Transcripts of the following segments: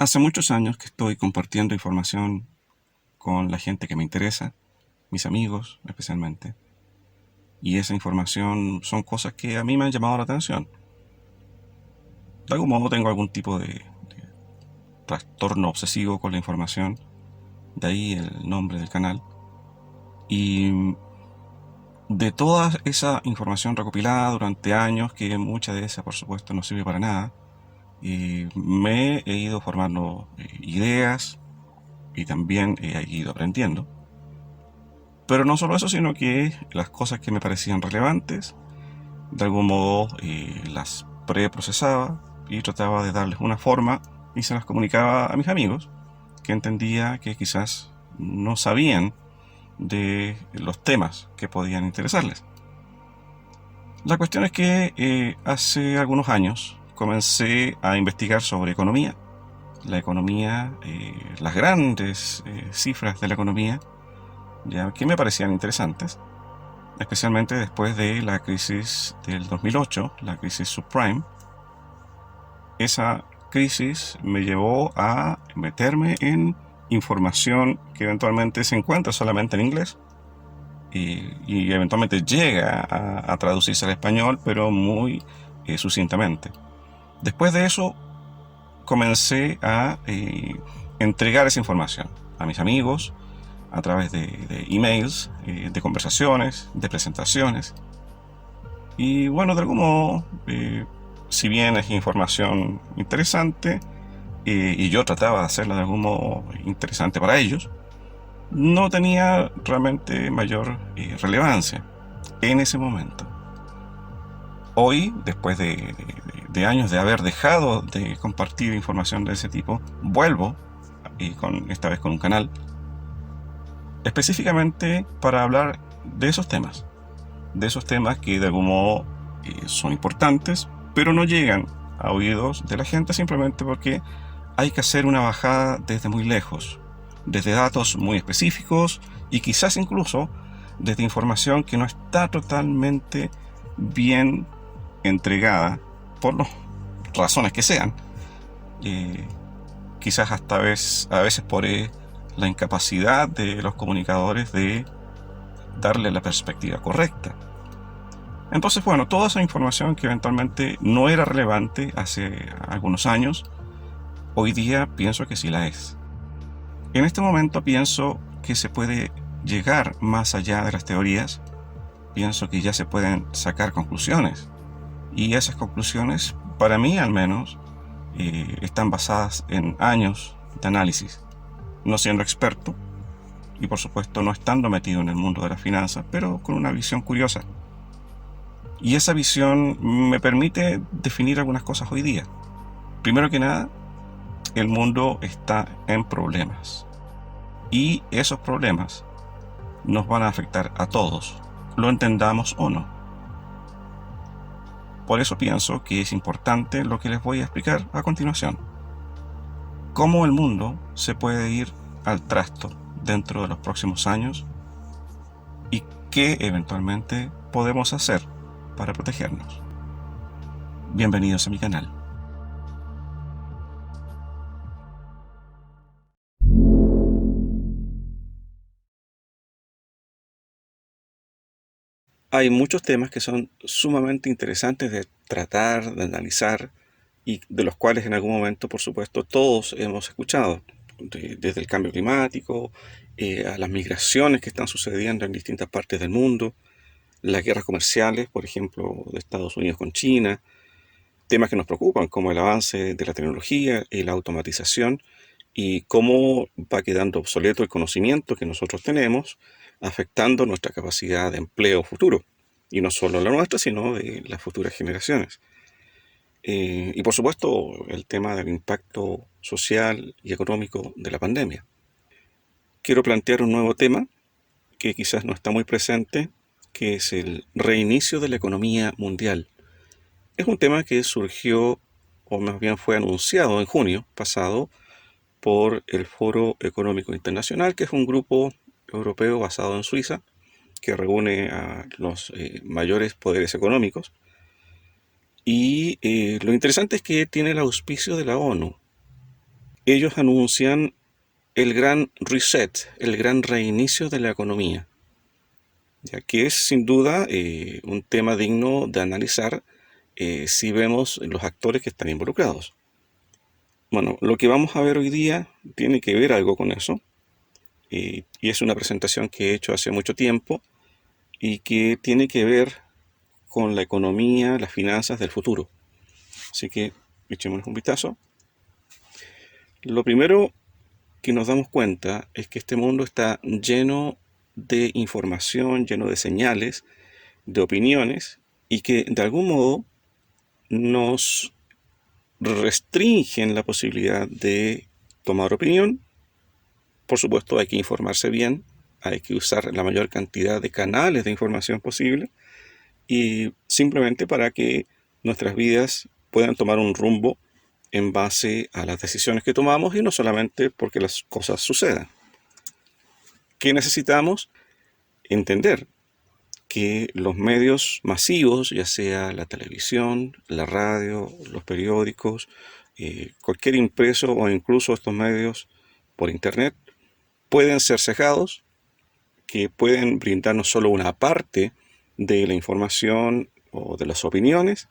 Hace muchos años que estoy compartiendo información con la gente que me interesa, mis amigos especialmente, y esa información son cosas que a mí me han llamado la atención. De algún modo tengo algún tipo de trastorno obsesivo con la información, de ahí el nombre del canal. Y de toda esa información recopilada durante años, que mucha de esa por supuesto no sirve para nada, me he ido formando ideas y también he ido aprendiendo. Pero no solo eso, sino que las cosas que me parecían relevantes, de algún modo las preprocesaba y trataba de darles una forma y se las comunicaba a mis amigos, que entendía que quizás no sabían de los temas que podían interesarles. La cuestión es que hace algunos años comencé a investigar sobre economía, la economía, las grandes cifras de la economía, ya que me parecían interesantes, especialmente después de la crisis del 2008, la crisis subprime. Esa crisis me llevó a meterme en información que eventualmente se encuentra solamente en inglés y eventualmente llega a traducirse al español, pero muy sucintamente. Después de eso comencé a entregar esa información a mis amigos, a través de emails, de conversaciones, de presentaciones. Y bueno, de algún modo, si bien es información interesante, y yo trataba de hacerla de algún modo interesante para ellos, no tenía realmente mayor relevancia en ese momento. Hoy, después de años de haber dejado de compartir información de ese tipo, vuelvo, esta vez con un canal, específicamente para hablar de esos temas que de algún modo son importantes, pero no llegan a oídos de la gente simplemente porque hay que hacer una bajada desde muy lejos, desde datos muy específicos y quizás incluso desde información que no está totalmente bien entregada por las razones que sean. Quizás hasta a veces por la incapacidad de los comunicadores de darle la perspectiva correcta. Entonces, bueno, toda esa información que eventualmente no era relevante hace algunos años, hoy día pienso que sí la es. En este momento pienso que se puede llegar más allá de las teorías, pienso que ya se pueden sacar conclusiones. Y esas conclusiones, para mí al menos, están basadas en años de análisis. No siendo experto, y por supuesto no estando metido en el mundo de las finanzas, pero con una visión curiosa. Y esa visión me permite definir algunas cosas hoy día. Primero que nada, el mundo está en problemas. Y esos problemas nos van a afectar a todos, lo entendamos o no. Por eso pienso que es importante lo que les voy a explicar a continuación. Cómo el mundo se puede ir al trasto dentro de los próximos años y qué eventualmente podemos hacer para protegernos. Bienvenidos a mi canal. Hay muchos temas que son sumamente interesantes de tratar, de analizar y de los cuales en algún momento, por supuesto, todos hemos escuchado, desde el cambio climático, a las migraciones que están sucediendo en distintas partes del mundo, las guerras comerciales, por ejemplo, de Estados Unidos con China, temas que nos preocupan como el avance de la tecnología y la automatización y cómo va quedando obsoleto el conocimiento que nosotros tenemos, afectando nuestra capacidad de empleo futuro. Y no solo la nuestra, sino de las futuras generaciones. Y por supuesto, el tema del impacto social y económico de la pandemia. Quiero plantear un nuevo tema que quizás no está muy presente, que es el reinicio de la economía mundial. Es un tema que surgió, o más bien fue anunciado en junio pasado, por el Foro Económico Internacional, que es un grupo europeo basado en Suiza, que reúne a los mayores poderes económicos. Y lo interesante es que tiene el auspicio de la ONU. ellos anuncian el gran reset, el gran reinicio de la economía, ya que es sin duda un tema digno de analizar si vemos los actores que están involucrados. Bueno, lo que vamos a ver hoy día tiene que ver algo con eso, y es una presentación que he hecho hace mucho tiempo y que tiene que ver con la economía, las finanzas del futuro. Así que echémonos un vistazo. Lo primero que nos damos cuenta es que este mundo está lleno de información, lleno de señales, de opiniones, y que de algún modo nos restringen la posibilidad de tomar opinión. Por supuesto, hay que informarse bien, hay que usar la mayor cantidad de canales de información posible, y simplemente para que nuestras vidas puedan tomar un rumbo en base a las decisiones que tomamos y no solamente porque las cosas sucedan. ¿Qué necesitamos? Entender que los medios masivos, ya sea la televisión, la radio, los periódicos, cualquier impreso o incluso estos medios por internet, pueden ser cegados, que pueden brindarnos solo una parte de la información o de las opiniones,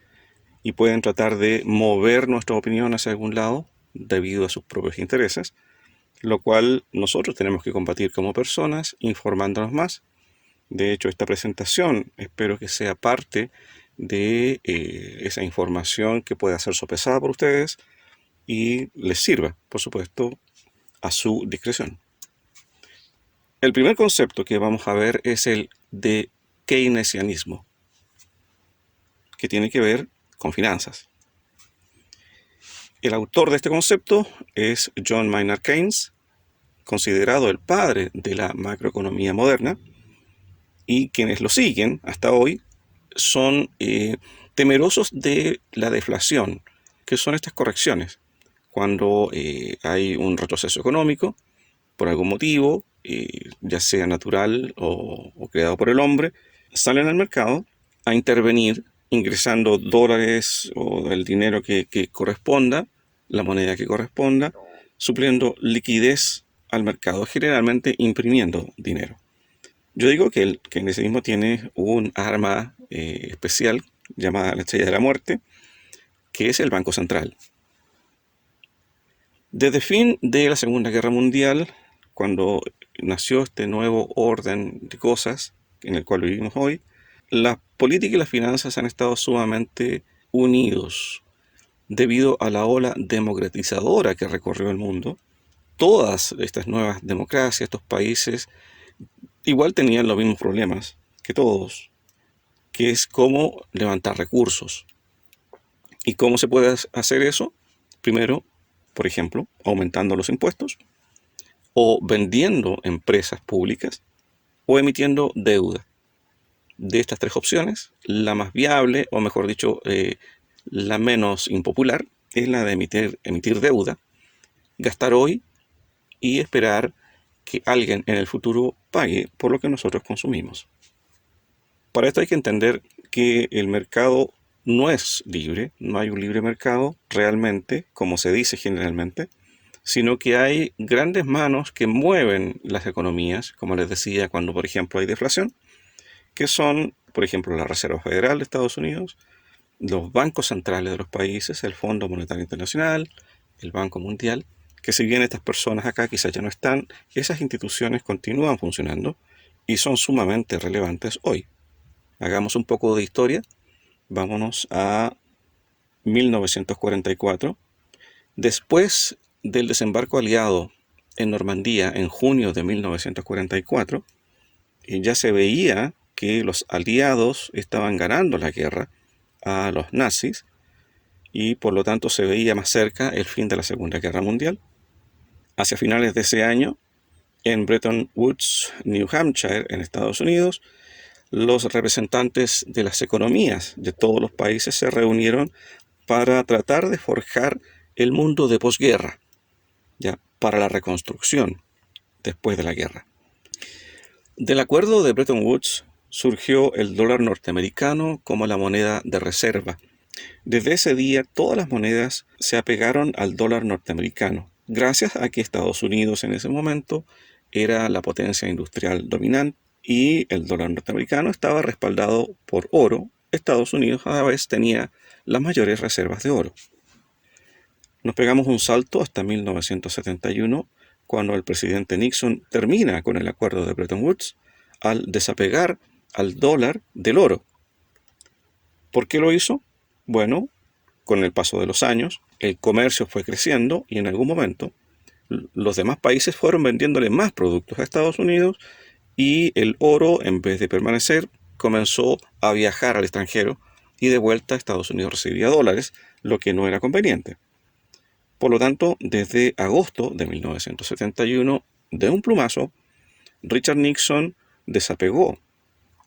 y pueden tratar de mover nuestra opinión hacia algún lado debido a sus propios intereses, lo cual nosotros tenemos que combatir como personas, informándonos más. De hecho, esta presentación espero que sea parte de esa información que pueda ser sopesada por ustedes y les sirva, por supuesto, a su discreción. El primer concepto que vamos a ver es el de keynesianismo, que tiene que ver con finanzas. El autor de este concepto es John Maynard Keynes, considerado el padre de la macroeconomía moderna, y quienes lo siguen hasta hoy son temerosos de la deflación, que son estas correcciones. Cuando hay un retroceso económico, por algún motivo, ya sea natural o creado por el hombre, salen al mercado a intervenir ingresando dólares o el dinero que corresponda, la moneda que corresponda, supliendo liquidez al mercado, generalmente imprimiendo dinero. Yo digo que el keynesianismo tiene un arma especial llamada la estrella de la muerte, que es el Banco Central. Desde el fin de la Segunda Guerra Mundial, cuando nació este nuevo orden de cosas en el cual vivimos hoy, la política y las finanzas han estado sumamente unidos debido a la ola democratizadora que recorrió el mundo. Todas estas nuevas democracias, estos países, igual tenían los mismos problemas que todos, que es cómo levantar recursos. ¿Y cómo se puede hacer eso? Primero, por ejemplo, aumentando los impuestos, o vendiendo empresas públicas, o emitiendo deuda. De estas tres opciones, la más viable, o mejor dicho, la menos impopular, es la de emitir deuda, gastar hoy y esperar que alguien en el futuro pague por lo que nosotros consumimos. Para esto hay que entender que el mercado no es libre, no hay un libre mercado realmente, como se dice generalmente, sino que hay grandes manos que mueven las economías, como les decía, cuando por ejemplo hay deflación, que son, por ejemplo, la Reserva Federal de Estados Unidos, los bancos centrales de los países, el Fondo Monetario Internacional, el Banco Mundial, que si bien estas personas acá quizás ya no están, esas instituciones continúan funcionando y son sumamente relevantes hoy. Hagamos un poco de historia. Vámonos a 1944. Después del desembarco aliado en Normandía en junio de 1944, ya se veía que los aliados estaban ganando la guerra a los nazis y por lo tanto se veía más cerca el fin de la Segunda Guerra Mundial. Hacia finales de ese año, en Bretton Woods, New Hampshire, en Estados Unidos, los representantes de las economías de todos los países se reunieron para tratar de forjar el mundo de posguerra, ya para la reconstrucción después de la guerra. Del acuerdo de Bretton Woods surgió el dólar norteamericano como la moneda de reserva. Desde ese día todas las monedas se apegaron al dólar norteamericano gracias a que Estados Unidos en ese momento era la potencia industrial dominante y el dólar norteamericano estaba respaldado por oro. Estados Unidos a la vez tenía las mayores reservas de oro. Nos pegamos un salto hasta 1971, cuando el presidente Nixon termina con el acuerdo de Bretton Woods al desapegar al dólar del oro. ¿Por qué lo hizo? Bueno, con el paso de los años, el comercio fue creciendo y en algún momento los demás países fueron vendiéndole más productos a Estados Unidos y el oro, en vez de permanecer, comenzó a viajar al extranjero y de vuelta a Estados Unidos recibía dólares, lo que no era conveniente. Por lo tanto, desde agosto de 1971, de un plumazo, Richard Nixon desapegó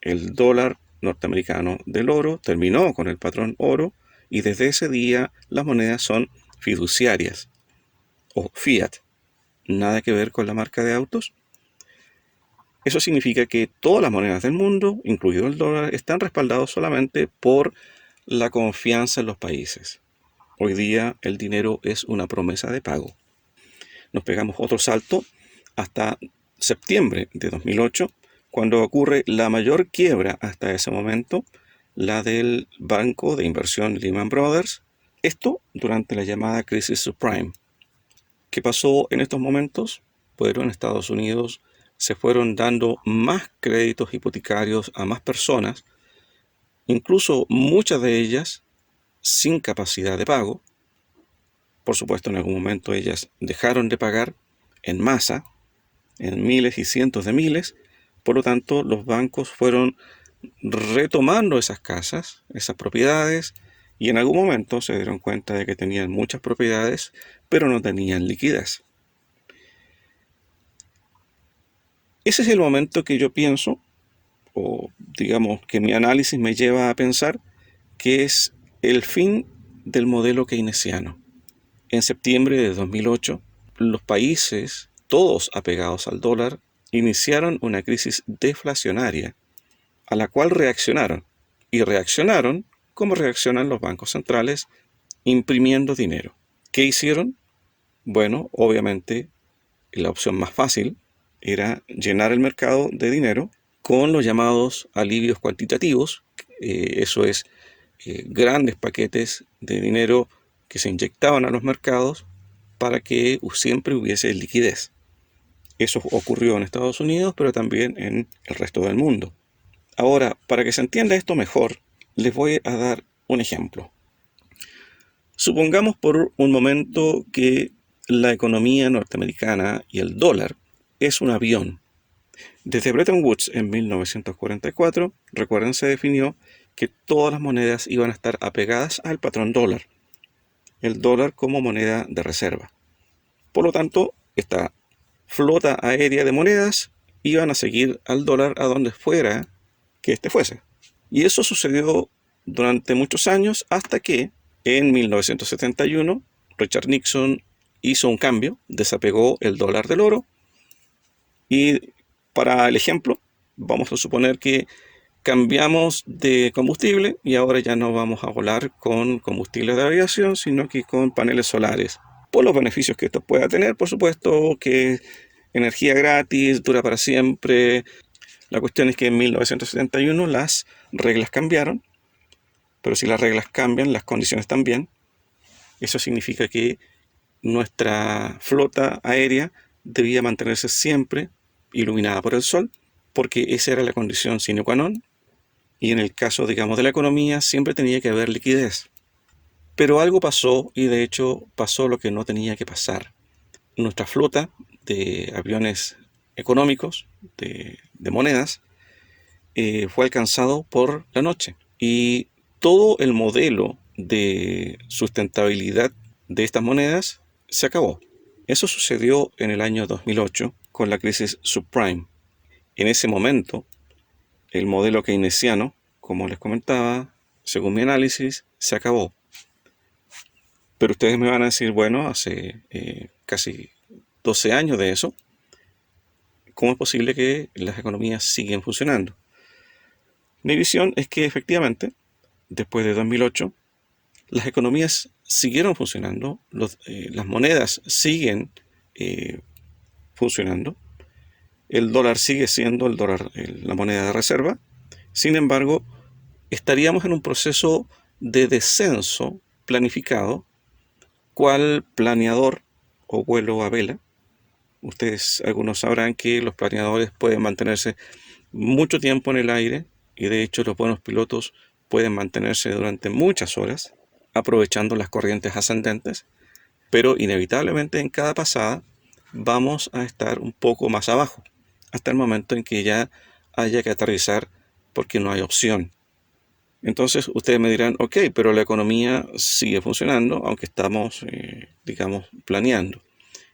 el dólar norteamericano del oro, terminó con el patrón oro y desde ese día las monedas son fiduciarias o fiat, nada que ver con la marca de autos. Eso significa que todas las monedas del mundo, incluido el dólar, están respaldados solamente por la confianza en los países. Hoy día el dinero es una promesa de pago. Nos pegamos otro salto hasta septiembre de 2008, cuando ocurre la mayor quiebra hasta ese momento, la del banco de inversión Lehman Brothers. Esto durante la llamada crisis subprime. ¿Qué pasó en estos momentos? Bueno, en Estados Unidos se fueron dando más créditos hipotecarios a más personas, incluso muchas de ellas sin capacidad de pago. Por supuesto, en algún momento ellas dejaron de pagar en masa, en miles y cientos de miles. Por lo tanto, los bancos fueron retomando esas casas, esas propiedades, y en algún momento se dieron cuenta de que tenían muchas propiedades, pero no tenían liquidez. Ese es el momento que yo pienso, o digamos que mi análisis me lleva a pensar, que es el fin del modelo keynesiano. En septiembre de 2008, los países, todos apegados al dólar, iniciaron una crisis deflacionaria a la cual reaccionaron. Y reaccionaron como reaccionan los bancos centrales, imprimiendo dinero. ¿Qué hicieron? Bueno, obviamente la opción más fácil era llenar el mercado de dinero con los llamados alivios cuantitativos. Eso es grandes paquetes de dinero que se inyectaban a los mercados para que siempre hubiese liquidez. Eso ocurrió en Estados Unidos, pero también en el resto del mundo. Ahora, para que se entienda esto mejor, les voy a dar un ejemplo. Supongamos por un momento que la economía norteamericana y el dólar es un avión. Desde Bretton Woods en 1944, recuerden, se definió que todas las monedas iban a estar apegadas al patrón dólar, el dólar como moneda de reserva. Por lo tanto, esta flota aérea de monedas iban a seguir al dólar a donde fuera que éste fuese. Y eso sucedió durante muchos años hasta que en 1971 Richard Nixon hizo un cambio, desapegó el dólar del oro y para el ejemplo vamos a suponer que cambiamos de combustible y ahora ya no vamos a volar con combustible de aviación, sino que con paneles solares. Por los beneficios que esto pueda tener, por supuesto, que energía gratis, dura para siempre. La cuestión es que en 1971 las reglas cambiaron, pero si las reglas cambian, las condiciones también. Eso significa que nuestra flota aérea debía mantenerse siempre iluminada por el sol, porque esa era la condición sine qua non, y en el caso, digamos, de la economía, siempre tenía que haber liquidez. Pero algo pasó, y de hecho pasó lo que no tenía que pasar. Nuestra flota de aviones económicos, de monedas, fue alcanzado por la noche. Y todo el modelo de sustentabilidad de estas monedas se acabó. Eso sucedió en el año 2008 con la crisis subprime. En ese momento, el modelo keynesiano, como les comentaba, según mi análisis, se acabó. Pero ustedes me van a decir, bueno, hace casi 12 años de eso, ¿cómo es posible que las economías siguen funcionando? Mi visión es que efectivamente, después de 2008, las economías siguieron funcionando, las monedas siguen funcionando, el dólar sigue siendo la moneda de reserva. Sin embargo, estaríamos en un proceso de descenso planificado, cual planeador o vuelo a vela. Ustedes, algunos sabrán que los planeadores pueden mantenerse mucho tiempo en el aire y de hecho los buenos pilotos pueden mantenerse durante muchas horas aprovechando las corrientes ascendentes, pero inevitablemente en cada pasada vamos a estar un poco más abajo, hasta el momento en que ya haya que aterrizar porque no hay opción. Entonces ustedes me dirán, ok, pero la economía sigue funcionando, aunque estamos, digamos, planeando.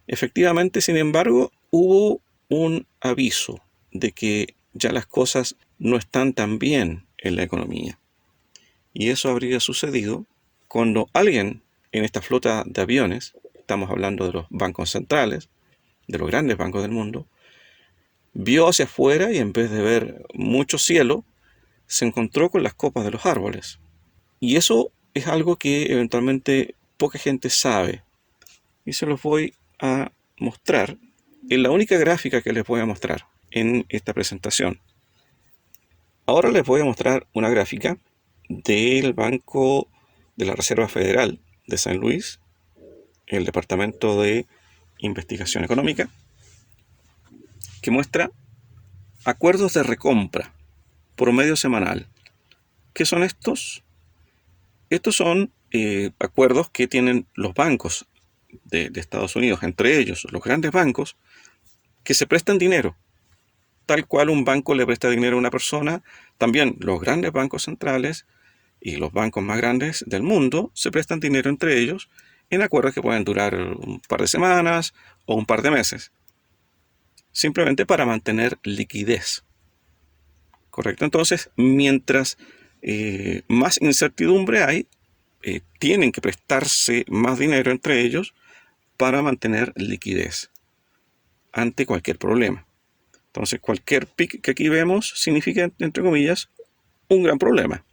Efectivamente, sin embargo, hubo un aviso de que ya las cosas no están tan bien en la economía. Y eso habría sucedido cuando alguien en esta flota de aviones, estamos hablando de los bancos centrales, de los grandes bancos del mundo, vio hacia afuera y en vez de ver mucho cielo, se encontró con las copas de los árboles. Y eso es algo que eventualmente poca gente sabe. Y se los voy a mostrar en la única gráfica que les voy a mostrar en esta presentación. Ahora les voy a mostrar una gráfica del Banco de la Reserva Federal de San Luis, el Departamento de Investigación Económica, que muestra acuerdos de recompra promedio semanal. ¿Qué son estos? Estos son acuerdos que tienen los bancos de Estados Unidos, entre ellos los grandes bancos, que se prestan dinero. Tal cual un banco le presta dinero a una persona, también los grandes bancos centrales y los bancos más grandes del mundo se prestan dinero entre ellos en acuerdos que pueden durar un par de semanas o un par de meses, simplemente para mantener liquidez. ¿Correcto? Entonces, mientras más incertidumbre hay, tienen que prestarse más dinero entre ellos para mantener liquidez ante cualquier problema. Entonces, cualquier pic que aquí vemos significa, entre comillas, un gran problema.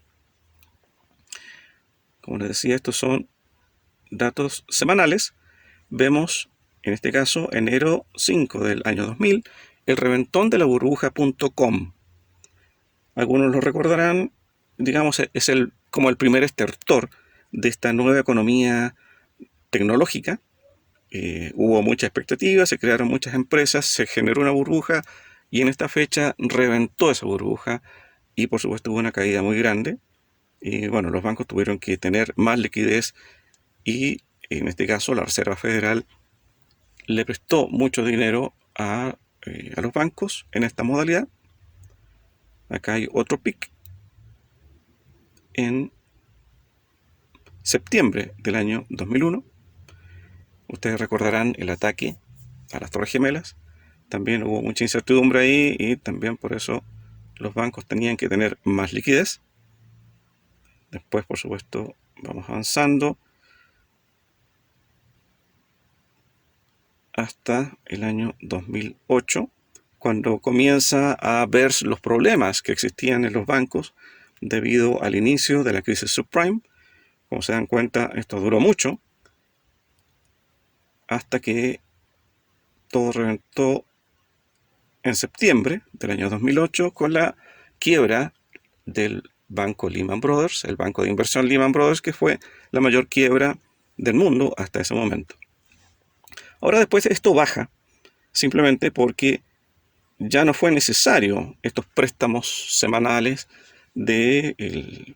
Como les decía, estos son datos semanales. Vemos, en este caso, enero 5 del año 2000, el reventón de la burbuja.com. Algunos lo recordarán, digamos, es como el primer estertor de esta nueva economía tecnológica. Hubo mucha expectativa, se crearon muchas empresas, se generó una burbuja y en esta fecha reventó esa burbuja y por supuesto hubo una caída muy grande. Y bueno, los bancos tuvieron que tener más liquidez y en este caso la Reserva Federal le prestó mucho dinero a los bancos en esta modalidad. Acá hay otro pic en septiembre del año 2001. Ustedes recordarán el ataque a las Torres Gemelas. También hubo mucha incertidumbre ahí y también por eso los bancos tenían que tener más liquidez. Después, por supuesto, vamos avanzando hasta el año 2008, cuando comienza a ver los problemas que existían en los bancos debido al inicio de la crisis subprime. Como se dan cuenta, esto duró mucho, hasta que todo reventó en septiembre del año 2008 con la quiebra del banco Lehman Brothers, el banco de inversión Lehman Brothers, que fue la mayor quiebra del mundo hasta ese momento. Ahora después esto baja, simplemente porque ya no fue necesario estos préstamos semanales de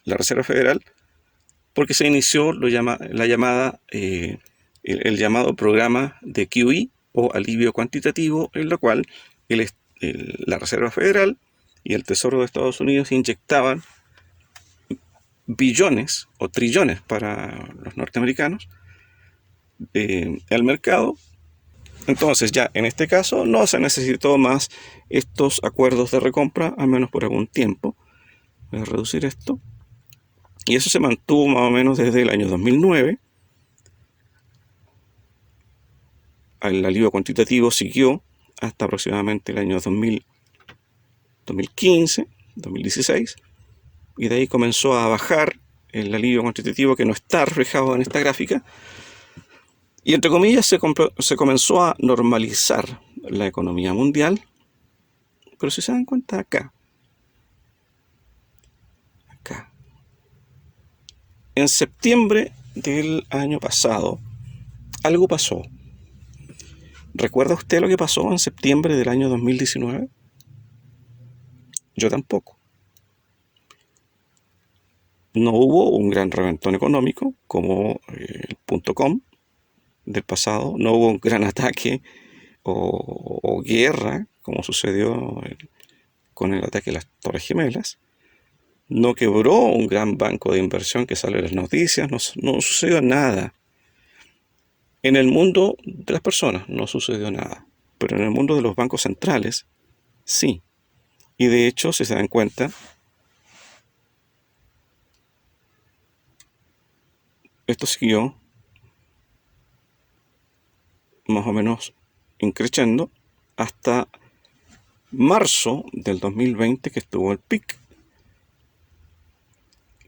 la Reserva Federal, porque se inició el llamado programa de QE o alivio cuantitativo, en lo cual la Reserva Federal y el Tesoro de Estados Unidos inyectaban billones o trillones para los norteamericanos al mercado. Entonces ya en este caso no se necesitó más estos acuerdos de recompra, al menos por algún tiempo. Voy a reducir esto. Y eso se mantuvo más o menos desde el año 2009. El alivio cuantitativo siguió hasta aproximadamente el año 2015, 2016. Y de ahí comenzó a bajar el alivio cuantitativo que no está reflejado en esta gráfica. Y entre comillas se comenzó a normalizar la economía mundial. Pero si se dan cuenta acá, en septiembre del año pasado, algo pasó. ¿Recuerda usted lo que pasó en septiembre del año 2019? Yo tampoco. No hubo un gran reventón económico como el .com del pasado, no hubo un gran ataque o guerra como sucedió con el ataque a las Torres Gemelas. No quebró un gran banco de inversión que sale en las noticias, no sucedió nada. En el mundo de las personas no sucedió nada, pero en el mundo de los bancos centrales, sí. Y de hecho, si se dan cuenta, esto siguió más o menos increciendo hasta marzo del 2020, que estuvo el pic,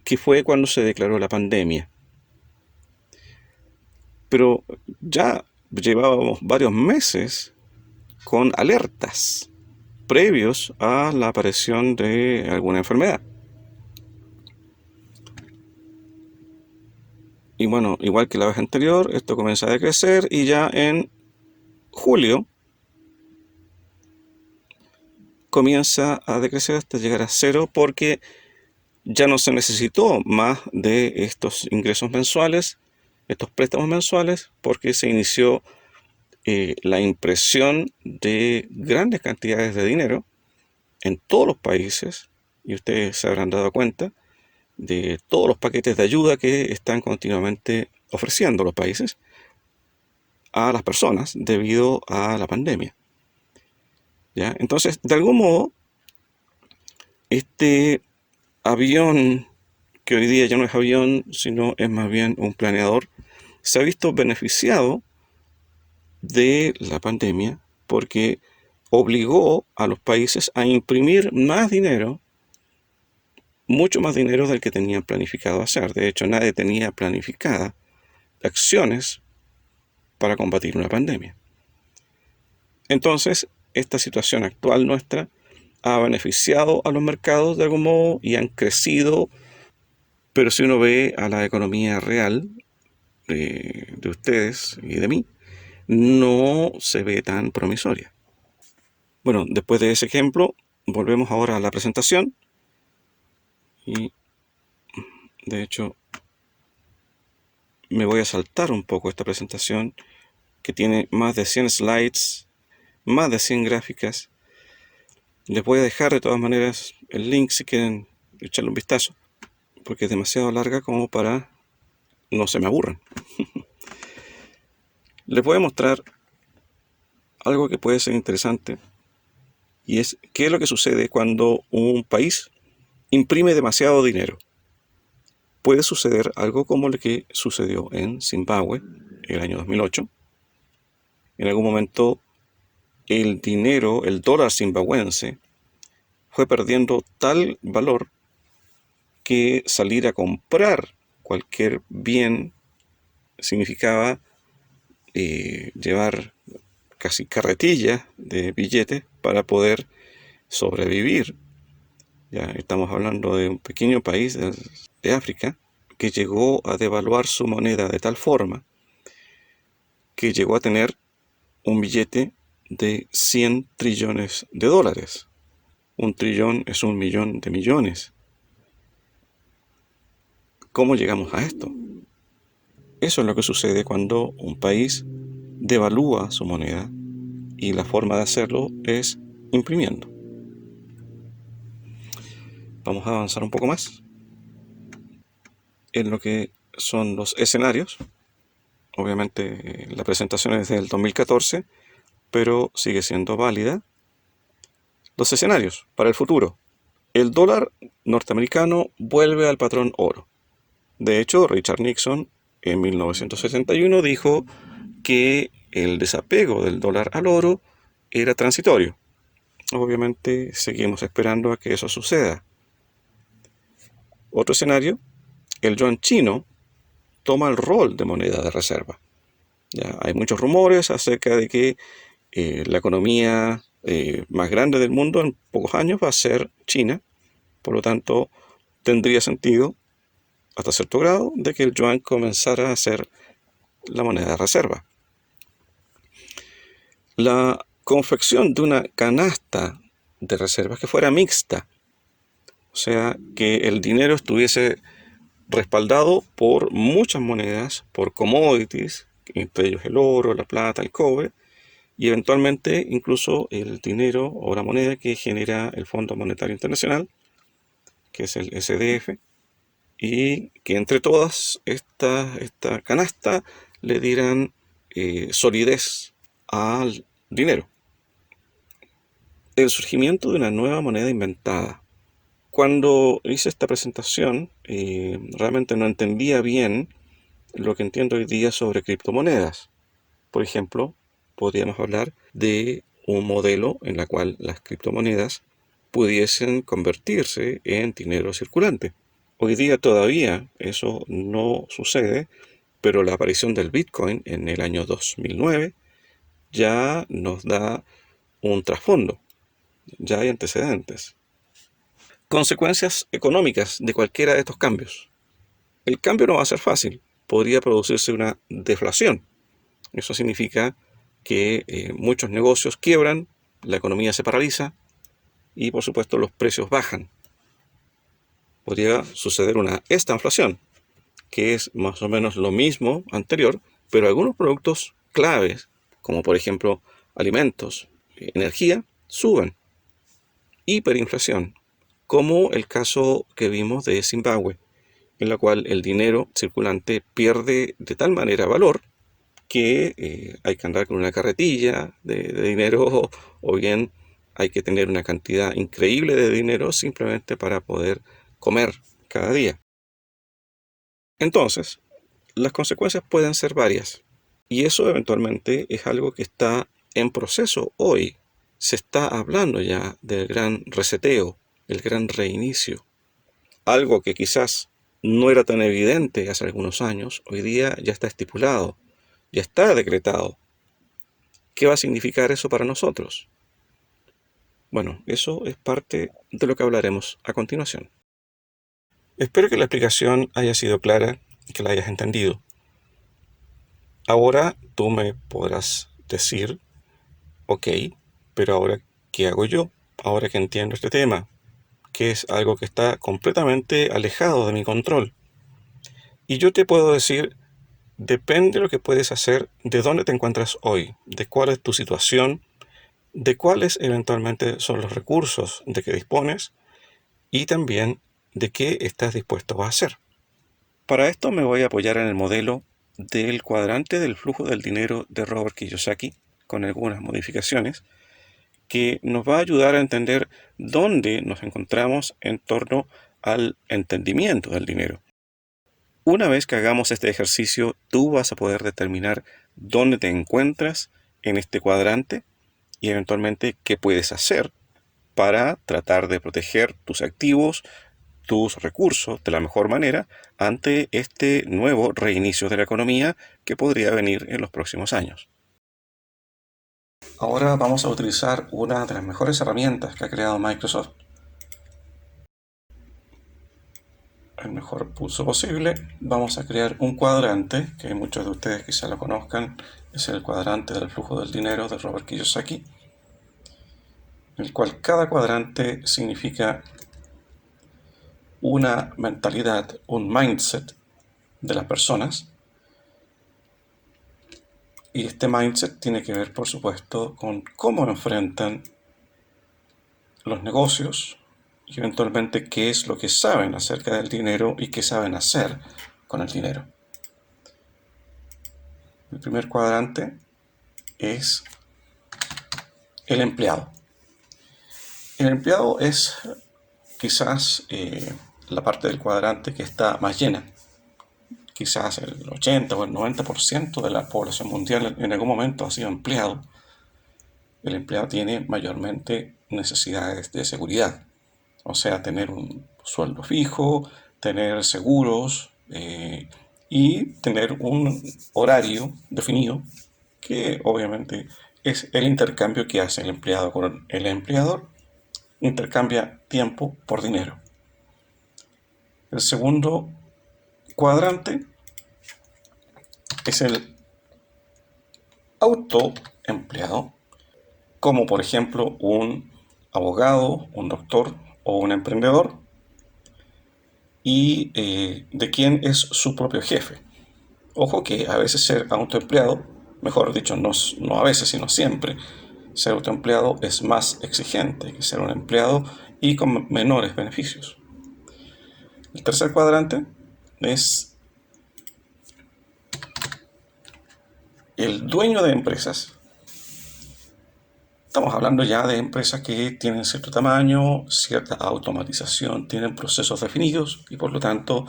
que fue cuando se declaró la pandemia. Pero ya llevábamos varios meses con alertas previos a la aparición de alguna enfermedad. Y bueno, igual que la vez anterior, esto comienza a decrecer y ya en julio comienza a decrecer hasta llegar a cero, porque ya no se necesitó más de estos ingresos mensuales, estos préstamos mensuales, porque se inició la impresión de grandes cantidades de dinero en todos los países, y ustedes se habrán dado cuenta de todos los paquetes de ayuda que están continuamente ofreciendo los países a las personas debido a la pandemia. ¿Ya? Entonces, de algún modo, este avión, que hoy día ya no es avión, sino es más bien un planeador, se ha visto beneficiado de la pandemia porque obligó a los países a imprimir más dinero, mucho más dinero del que tenían planificado hacer. De hecho, nadie tenía planificadas acciones para combatir una pandemia. Entonces, esta situación actual nuestra ha beneficiado a los mercados de algún modo y han crecido, pero si uno ve a la economía real de ustedes y de mí, no se ve tan promisoria. Bueno, después de ese ejemplo, volvemos ahora a la presentación. Y de hecho, me voy a saltar un poco esta presentación que tiene más de 100 slides, más de 100 gráficas. Les voy a dejar de todas maneras el link si quieren echarle un vistazo, porque es demasiado larga como para no se me aburran. Les voy a mostrar algo que puede ser interesante, y es qué es lo que sucede cuando un país imprime demasiado dinero. Puede suceder algo como lo que sucedió en Zimbabue el año 2008. En algún momento el dinero, el dólar zimbabuense, fue perdiendo tal valor que salir a comprar cualquier bien significaba llevar casi carretillas de billetes para poder sobrevivir. Ya estamos hablando de un pequeño país de África que llegó a devaluar su moneda de tal forma que llegó a tener un billete de 100 trillones de dólares. Un trillón es 1.000.000 de millones. ¿Cómo llegamos a esto? Eso es lo que sucede cuando un país devalúa su moneda, y la forma de hacerlo es imprimiendo. Vamos a avanzar un poco más en lo que son los escenarios. Obviamente la presentación es del 2014, pero sigue siendo válida. Los escenarios para el futuro. El dólar norteamericano vuelve al patrón oro. De hecho, Richard Nixon en 1971 dijo que el desapego del dólar al oro era transitorio. Obviamente seguimos esperando a que eso suceda. Otro escenario el yuan chino toma el rol de moneda de reserva. Ya, hay muchos rumores acerca de que la economía más grande del mundo en pocos años va a ser China. Por lo tanto, tendría sentido, hasta cierto grado, de que el yuan comenzara a ser la moneda de reserva. La confección de una canasta de reservas que fuera mixta, o sea, que el dinero estuviese respaldado por muchas monedas, por commodities, entre ellos el oro, la plata, el cobre, y eventualmente incluso el dinero o la moneda que genera el Fondo Monetario Internacional, que es el SDF, y que entre todas esta canasta le dieran solidez al dinero. El surgimiento de una nueva moneda inventada. Cuando hice esta presentación, realmente no entendía bien lo que entiendo hoy día sobre criptomonedas. Por ejemplo, podríamos hablar de un modelo en el cual las criptomonedas pudiesen convertirse en dinero circulante. Hoy día todavía eso no sucede, pero la aparición del Bitcoin en el año 2009 ya nos da un trasfondo, ya hay antecedentes. Consecuencias económicas de cualquiera de estos cambios. El cambio no va a ser fácil, podría producirse una deflación. Eso significa que muchos negocios quiebran, la economía se paraliza y por supuesto los precios bajan. Podría suceder una estanflación, que es más o menos lo mismo anterior, pero algunos productos claves, como por ejemplo alimentos, energía, suben. Hiperinflación, como el caso que vimos de Zimbabue, en la cual el dinero circulante pierde de tal manera valor que hay que andar con una carretilla de dinero o bien hay que tener una cantidad increíble de dinero simplemente para poder comer cada día. Entonces, las consecuencias pueden ser varias y eso eventualmente es algo que está en proceso hoy. Se está hablando ya del gran reseteo, el gran reinicio. Algo que quizás no era tan evidente hace algunos años, hoy día ya está estipulado, ya está decretado. ¿Qué va a significar eso para nosotros? Bueno, eso es parte de lo que hablaremos a continuación. Espero que la explicación haya sido clara y que la hayas entendido. Ahora tú me podrás decir, ok, pero ahora, ¿qué hago yo? Ahora que entiendo este tema, que es algo que está completamente alejado de mi control. Y yo te puedo decir, depende de lo que puedes hacer, de dónde te encuentras hoy, de cuál es tu situación, de cuáles eventualmente son los recursos de que dispones y también de qué estás dispuesto a hacer. Para esto me voy a apoyar en el modelo del cuadrante del flujo del dinero de Robert Kiyosaki, con algunas modificaciones, que nos va a ayudar a entender dónde nos encontramos en torno al entendimiento del dinero. Una vez que hagamos este ejercicio, tú vas a poder determinar dónde te encuentras en este cuadrante y eventualmente qué puedes hacer para tratar de proteger tus activos, tus recursos de la mejor manera ante este nuevo reinicio de la economía que podría venir en los próximos años. Ahora vamos a utilizar una de las mejores herramientas que ha creado Microsoft. El mejor pulso posible. Vamos a crear un cuadrante, que muchos de ustedes quizá lo conozcan, es el cuadrante del flujo del dinero de Robert Kiyosaki, en el cual cada cuadrante significa una mentalidad, un mindset de las personas. Y este mindset tiene que ver, por supuesto, con cómo enfrentan los negocios y eventualmente qué es lo que saben acerca del dinero y qué saben hacer con el dinero. El primer cuadrante es el empleado. El empleado es quizás la parte del cuadrante que está más llena. Quizás el 80 o el 90% de la población mundial en algún momento ha sido empleado. El empleado tiene mayormente necesidades de seguridad, o sea, tener un sueldo fijo, tener seguros y tener un horario definido que obviamente es el intercambio que hace el empleado con el empleador. Intercambia tiempo por dinero. El segundo cuadrante es el autoempleado, como por ejemplo un abogado, un doctor o un emprendedor, y de quien es su propio jefe. Ojo que a veces ser autoempleado, mejor dicho, no a veces, sino siempre, ser autoempleado es más exigente que ser un empleado y con menores beneficios. El tercer cuadrante es el dueño de empresas. Estamos hablando ya de empresas que tienen cierto tamaño, cierta automatización, tienen procesos definidos y por lo tanto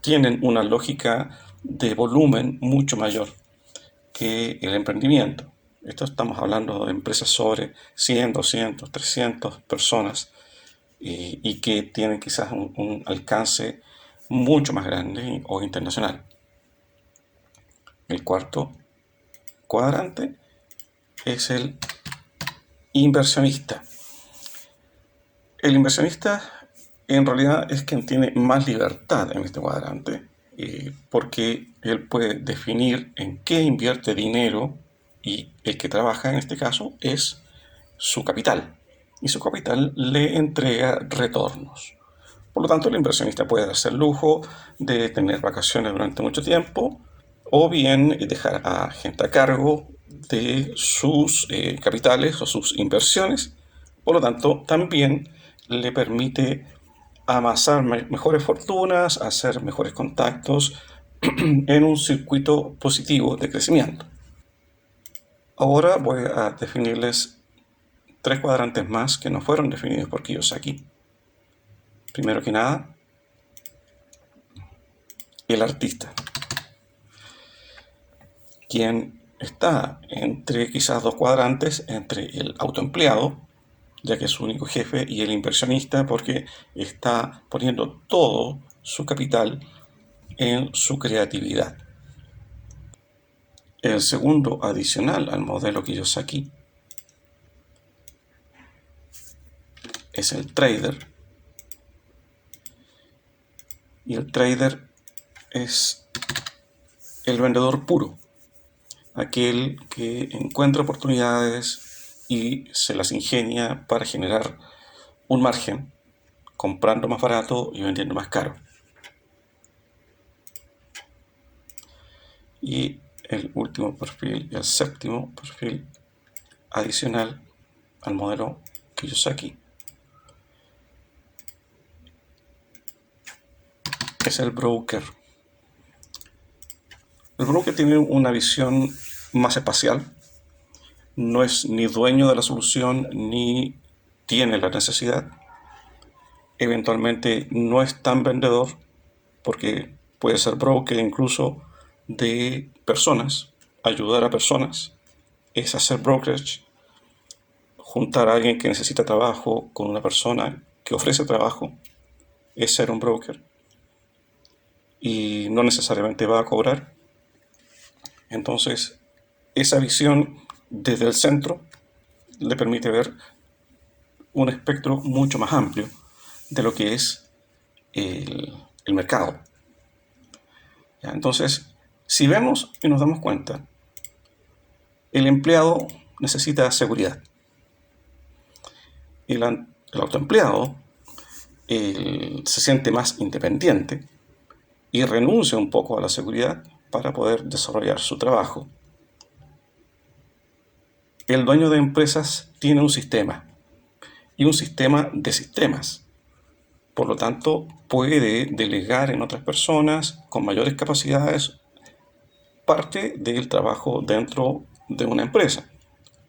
tienen una lógica de volumen mucho mayor que el emprendimiento. Esto estamos hablando de empresas sobre 100, 200, 300 personas y que tienen quizás un alcance mucho más grande o internacional. El cuarto cuadrante es el inversionista. El inversionista en realidad es quien tiene más libertad en este cuadrante, porque él puede definir en qué invierte dinero y el que trabaja en este caso es su capital y su capital le entrega retornos. Por lo tanto, el inversionista puede darse el lujo de tener vacaciones durante mucho tiempo o bien dejar a gente a cargo de sus capitales o sus inversiones. Por lo tanto, también le permite amasar mejores fortunas, hacer mejores contactos en un circuito positivo de crecimiento. Ahora voy a definirles 3 cuadrantes más que no fueron definidos por Kiyosaki. Primero que nada, el artista, quien está entre quizás 2 cuadrantes, entre el autoempleado, ya que es su único jefe, y el inversionista, porque está poniendo todo su capital en su creatividad. El segundo adicional al modelo Kiyosaki es el trader. Y el trader es el vendedor puro, aquel que encuentra oportunidades y se las ingenia para generar un margen, comprando más barato y vendiendo más caro. Y el último perfil, el séptimo perfil adicional al modelo Kiyosaki, es el broker. El broker tiene una visión más espacial, no es ni dueño de la solución ni tiene la necesidad. Eventualmente no es tan vendedor porque puede ser broker incluso de personas, ayudar a personas, es hacer brokerage, juntar a alguien que necesita trabajo con una persona que ofrece trabajo, es ser un broker y no necesariamente va a cobrar. Entonces, esa visión desde el centro le permite ver un espectro mucho más amplio de lo que es el mercado. ¿Ya? Entonces, si vemos y nos damos cuenta, el empleado necesita seguridad. El autoempleado se siente más independiente y renuncia un poco a la seguridad para poder desarrollar su trabajo. El dueño de empresas tiene un sistema y un sistema de sistemas. Por lo tanto, puede delegar en otras personas con mayores capacidades parte del trabajo dentro de una empresa,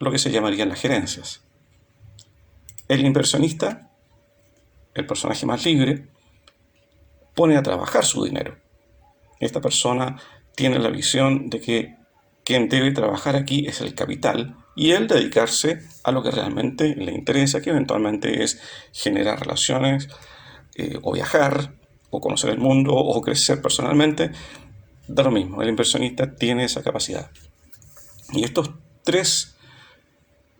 lo que se llamarían las gerencias. El inversionista, el personaje más libre, pone a trabajar su dinero. Esta persona tiene la visión de que quien debe trabajar aquí es el capital y él dedicarse a lo que realmente le interesa, que eventualmente es generar relaciones o viajar o conocer el mundo o crecer personalmente, da lo mismo, el inversionista tiene esa capacidad. Y estos tres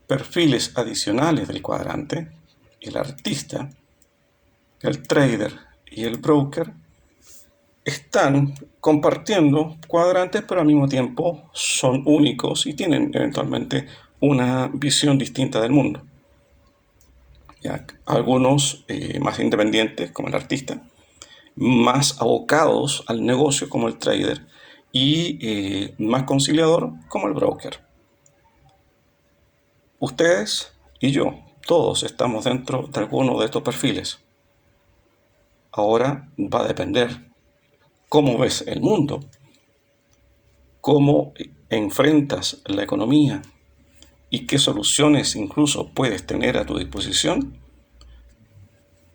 perfiles adicionales del cuadrante, el artista, el trader y el broker, están compartiendo cuadrantes, pero al mismo tiempo son únicos y tienen eventualmente una visión distinta del mundo. ¿Ya? Algunos más independientes, como el artista, más abocados al negocio, como el trader, y más conciliador, como el broker. Ustedes y yo, todos estamos dentro de alguno de estos perfiles. Ahora va a depender cómo ves el mundo, cómo enfrentas la economía y qué soluciones incluso puedes tener a tu disposición,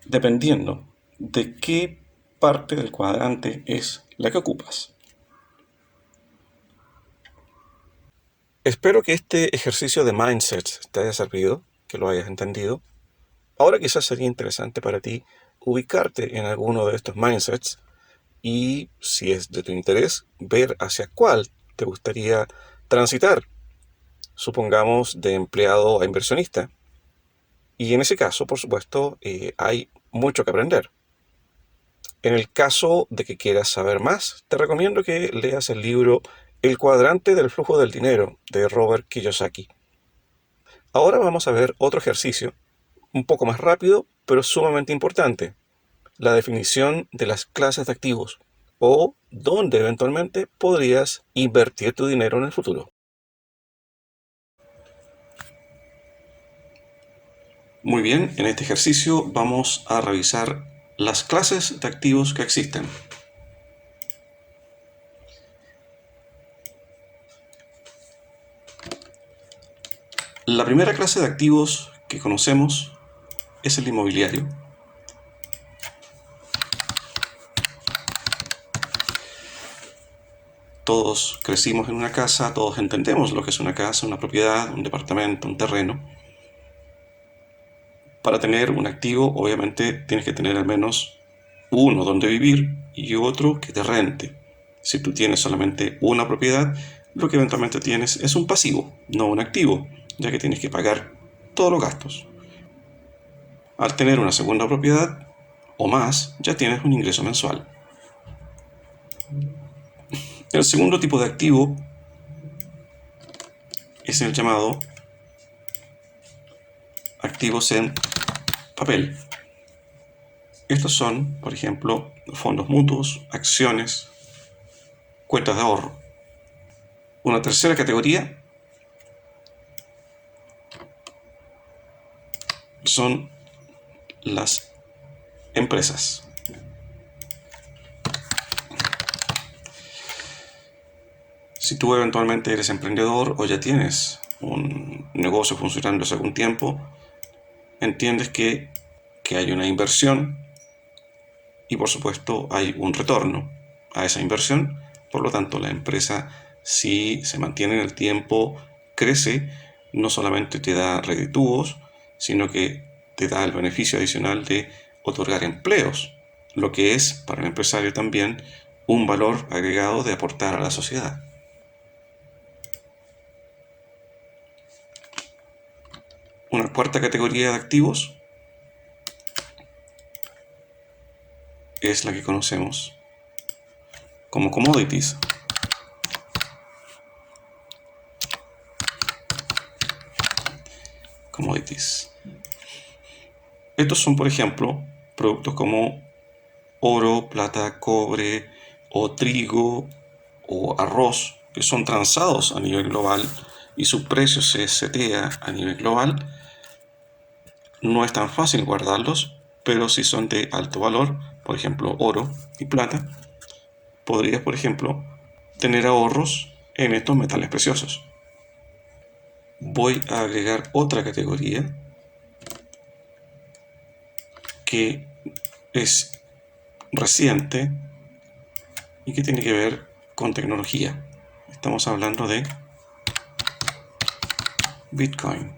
dependiendo de qué parte del cuadrante es la que ocupas. Espero que este ejercicio de mindset te haya servido, que lo hayas entendido. Ahora quizás sería interesante para ti ubicarte en alguno de estos mindsets y, si es de tu interés, ver hacia cuál te gustaría transitar, supongamos de empleado a inversionista. Y en ese caso, por supuesto, hay mucho que aprender. En el caso de que quieras saber más, te recomiendo que leas el libro El cuadrante del flujo del dinero de Robert Kiyosaki. Ahora vamos a ver otro ejercicio, un poco más rápido, pero sumamente importante. La definición de las clases de activos o dónde eventualmente podrías invertir tu dinero en el futuro. Muy bien, en este ejercicio vamos a revisar las clases de activos que existen. La primera clase de activos que conocemos es el inmobiliario. Todos crecimos en una casa, todos entendemos lo que es una casa, una propiedad, un departamento, un terreno. Para tener un activo, obviamente, tienes que tener al menos uno donde vivir y otro que te rente. Si tú tienes solamente una propiedad, lo que eventualmente tienes es un pasivo, no un activo, ya que tienes que pagar todos los gastos. Al tener una segunda propiedad o más, ya tienes un ingreso mensual. El segundo tipo de activo es el llamado activos en papel. Estos son, por ejemplo, fondos mutuos, acciones, cuentas de ahorro. Una tercera categoría son las empresas. Si tú eventualmente eres emprendedor o ya tienes un negocio funcionando hace algún tiempo, entiendes que hay una inversión y por supuesto hay un retorno a esa inversión. Por lo tanto, la empresa, si se mantiene en el tiempo, crece, no solamente te da redituos, sino que te da el beneficio adicional de otorgar empleos, lo que es para el empresario también un valor agregado de aportar a la sociedad. Una cuarta categoría de activos es la que conocemos como commodities. Estos son, por ejemplo, productos como oro, plata, cobre o trigo o arroz, que son transados a nivel global y su precio se setea a nivel global. No es tan fácil guardarlos, pero si son de alto valor, por ejemplo oro y plata, podrías, por ejemplo, tener ahorros en estos metales preciosos. Voy a agregar otra categoría que es reciente y que tiene que ver con tecnología. Estamos hablando de Bitcoin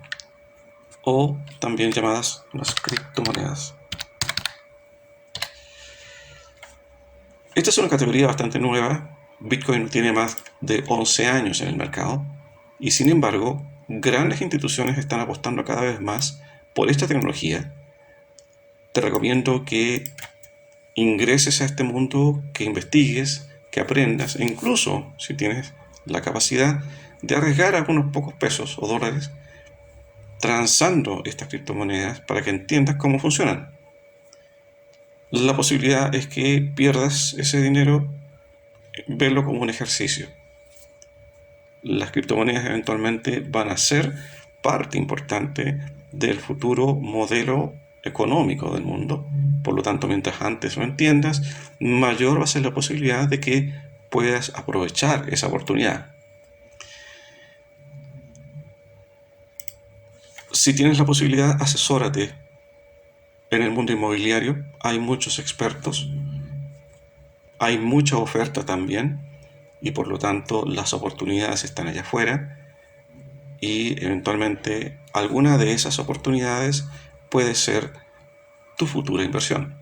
o también llamadas las criptomonedas. Esta es una categoría bastante nueva. Bitcoin tiene más de 11 años en el mercado y sin embargo, grandes instituciones están apostando cada vez más por esta tecnología. Te recomiendo que ingreses a este mundo, que investigues, que aprendas e incluso si tienes la capacidad de arriesgar algunos pocos pesos o dólares transando estas criptomonedas para que entiendas cómo funcionan. La posibilidad es que pierdas ese dinero, verlo como un ejercicio. Las criptomonedas eventualmente van a ser parte importante del futuro modelo económico del mundo. Por lo tanto, mientras antes lo entiendas, mayor va a ser la posibilidad de que puedas aprovechar esa oportunidad. Si tienes la posibilidad, asesórate. En el mundo inmobiliario hay muchos expertos, hay mucha oferta también y por lo tanto las oportunidades están allá afuera y eventualmente alguna de esas oportunidades puede ser tu futura inversión.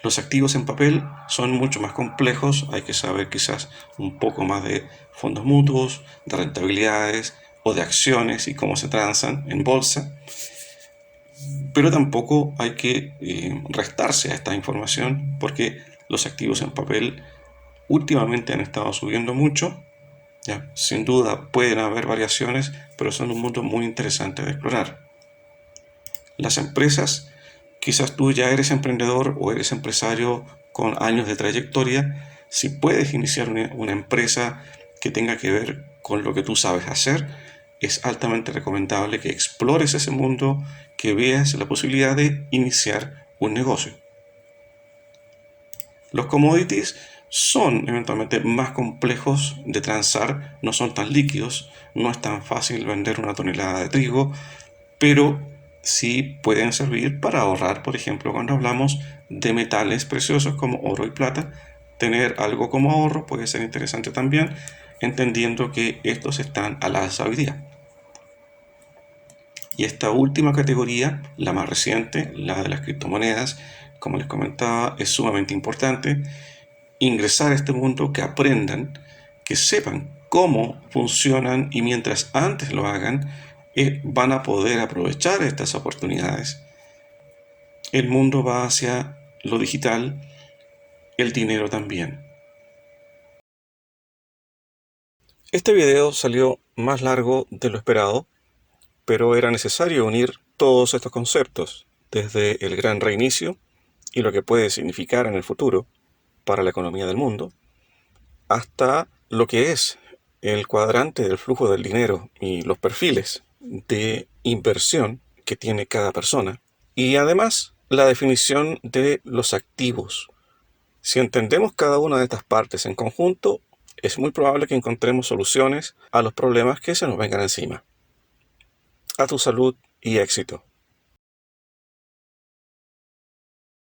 Los activos en papel son mucho más complejos, hay que saber quizás un poco más de fondos mutuos, de rentabilidades o de acciones y cómo se transan en bolsa, pero tampoco hay que restarse a esta información porque los activos en papel últimamente han estado subiendo mucho. Ya, sin duda pueden haber variaciones, pero son un mundo muy interesante de explorar. Las empresas, quizás tú ya eres emprendedor o eres empresario con años de trayectoria, si puedes iniciar una empresa que tenga que ver con lo que tú sabes hacer, es altamente recomendable que explores ese mundo, que veas la posibilidad de iniciar un negocio. Los commodities son eventualmente más complejos de transar, no son tan líquidos, no es tan fácil vender una tonelada de trigo, pero sí pueden servir para ahorrar, por ejemplo, cuando hablamos de metales preciosos como oro y plata, tener algo como ahorro puede ser interesante también, entendiendo que estos están a la alza hoy día. Y esta última categoría, la más reciente, la de las criptomonedas, como les comentaba, es sumamente importante ingresar a este mundo, que aprendan, que sepan cómo funcionan y mientras antes lo hagan, van a poder aprovechar estas oportunidades. El mundo va hacia lo digital, el dinero también. Este video salió más largo de lo esperado, pero era necesario unir todos estos conceptos, desde el gran reinicio y lo que puede significar en el futuro para la economía del mundo, hasta lo que es el cuadrante del flujo del dinero y los perfiles de inversión que tiene cada persona. Y además, la definición de los activos. Si entendemos cada una de estas partes en conjunto, es muy probable que encontremos soluciones a los problemas que se nos vengan encima. A tu salud y éxito.